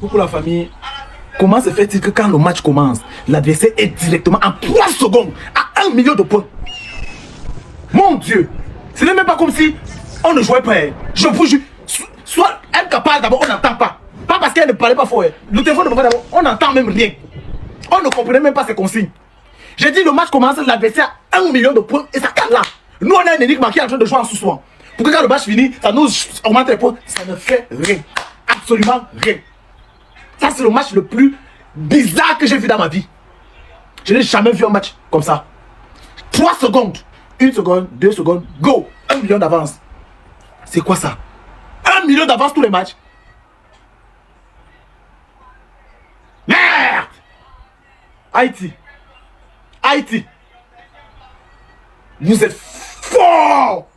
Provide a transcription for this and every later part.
Pour la famille, comment se fait-il que quand le match commence, l'adversaire est directement en 3 secondes à 1 million de points? Mon Dieu, ce n'est même pas comme si on ne jouait pas. Je vous jure, soit elle parle d'abord, on n'entend pas. Pas parce qu'elle ne parlait pas fort. Le téléphone ne parlait d'abord, on n'entend même rien. On ne comprenait même pas ses consignes. J'ai dit le match commence, l'adversaire a 1 million de points et ça calme là. Nous on a un énigme qui est en train de jouer en sous-soin. Pour que quand le match finit, ça nous augmente les points. Ça ne fait rien. Absolument rien. Ça c'est le match le plus bizarre que j'ai vu dans ma vie. Je n'ai jamais vu un match comme ça. 3 secondes. 1 seconde, 2 secondes, go. 1 million d'avance. C'est quoi ça? 1 million d'avance tous les matchs. Merde! Haïti. Haïti. Vous êtes fort.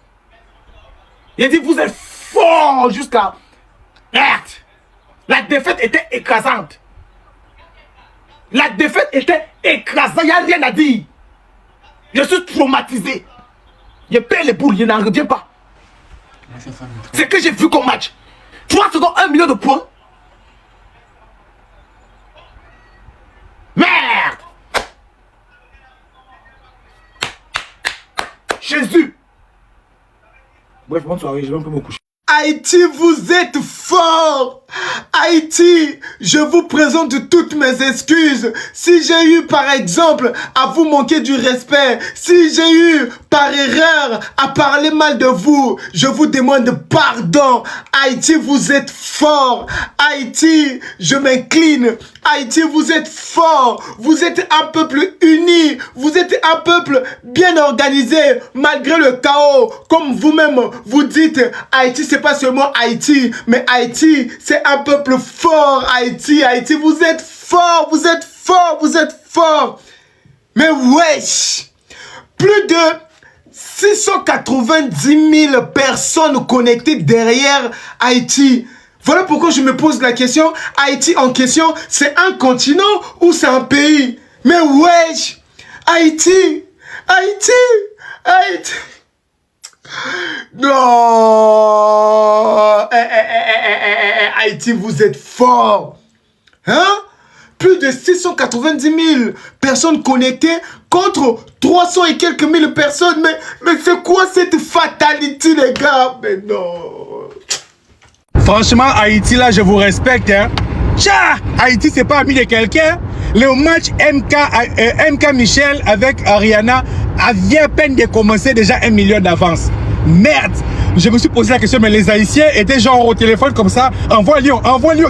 Il dit vous êtes fort jusqu'à... Merde! La défaite était écrasante. La défaite était écrasante. Il n'y a rien à dire. Je suis traumatisé. Je perds les boules, je n'en reviens pas. C'est que j'ai vu comme match. 3 secondes, 1 million de points. Merde! Jésus! Bref, bonne soirée, je vais un peu me coucher. Haïti, vous êtes fort! Haïti, je vous présente toutes mes excuses. Si j'ai eu, par exemple, à vous manquer du respect, si j'ai eu, par erreur, à parler mal de vous, je vous demande pardon. Haïti, vous êtes fort. Haïti, je m'incline. Haïti, vous êtes fort. Vous êtes un peuple uni. Vous êtes un peuple bien organisé, malgré le chaos. Comme vous-même, vous dites, Haïti, c'est pas seulement Haïti, mais Haïti, c'est un peuple fort. Haïti, Haïti, vous êtes fort, vous êtes fort, vous êtes fort. Mais wesh, plus de 690 000 personnes connectées derrière Haïti. Voilà pourquoi je me pose la question, Haïti en question, c'est un continent ou c'est un pays? Mais wesh, Haïti, Haïti, Haïti. Non, Haïti, vous êtes fort. Hein? Plus de 690 000 personnes connectées contre 300 et quelques mille personnes. Mais c'est quoi cette fatalité, les gars? Mais non. Franchement, Haïti, là, je vous respecte. Hein. Tcha! Haïti, c'est pas ami de quelqu'un. Le match MK Michel avec Ariana vient à peine de commencer, déjà 1 million d'avance. Merde! Je me suis posé la question, mais les Haïtiens étaient genre au téléphone comme ça. Envoie Lyon, envoie Lyon.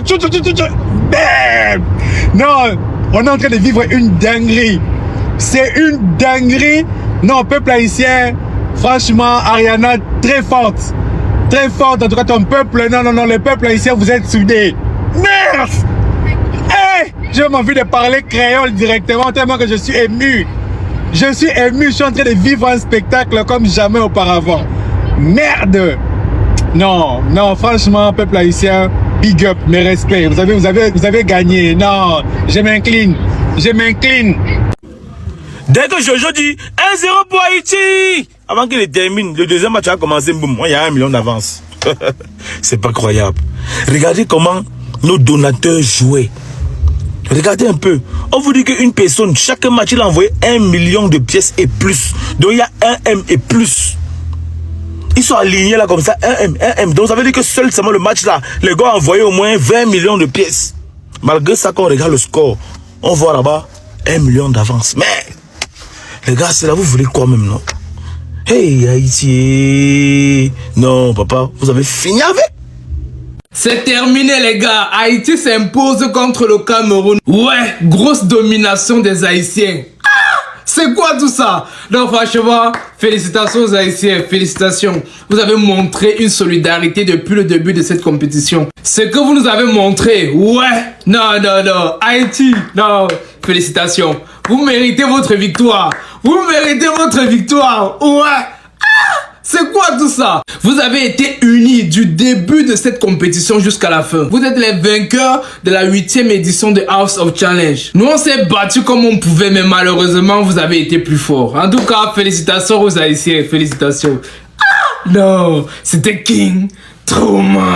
Bam! Non, on est en train de vivre une dinguerie. C'est une dinguerie. Non, peuple haïtien, franchement, Ariana, très forte. Très forte, en tout cas ton peuple. Non, le peuple haïtien, vous êtes soudés. Merde! Hey! J'ai envie de parler créole directement tellement que je suis ému. Je suis ému, je suis en train de vivre un spectacle comme jamais auparavant. Merde! Non, franchement, peuple haïtien, big up, mes respects. Vous avez gagné. Non, je m'incline. Je m'incline. Dès que Jojo dit 1-0 pour Haïti, avant qu'il termine, le deuxième match a commencé, boum, il y a 1 million d'avance. C'est pas croyable. Regardez comment nos donateurs jouaient. Regardez un peu. On vous dit qu'une personne, chaque match, il a envoyé 1 million de pièces et plus. Donc il y a 1 M et plus. Ils sont alignés là comme ça, 1 M, 1 M. Donc ça veut dire que seul seulement le match là, les gars ont envoyé au moins 20 millions de pièces. Malgré ça, quand on regarde le score, on voit là-bas 1 million d'avance. Mais, les gars, c'est là, vous voulez quoi même, non? Hey, Haïti. Non, papa, vous avez fini avec? C'est terminé les gars, Haïti s'impose contre le Cameroun. Ouais, grosse domination des Haïtiens. C'est quoi tout ça? Donc franchement, félicitations aux Haïtiens, félicitations. Vous avez montré une solidarité depuis le début de cette compétition. Ce que vous nous avez montré, ouais, non, Haïti, non, félicitations. Vous méritez votre victoire. Vous méritez votre victoire, ouais. C'est quoi tout ça? Vous avez été unis du début de cette compétition jusqu'à la fin. Vous êtes les vainqueurs de la 8e édition de House of Challenge. Nous on s'est battu comme on pouvait, mais malheureusement vous avez été plus forts. En tout cas, félicitations aux Haïtiens, félicitations. Non, c'était King Trauma.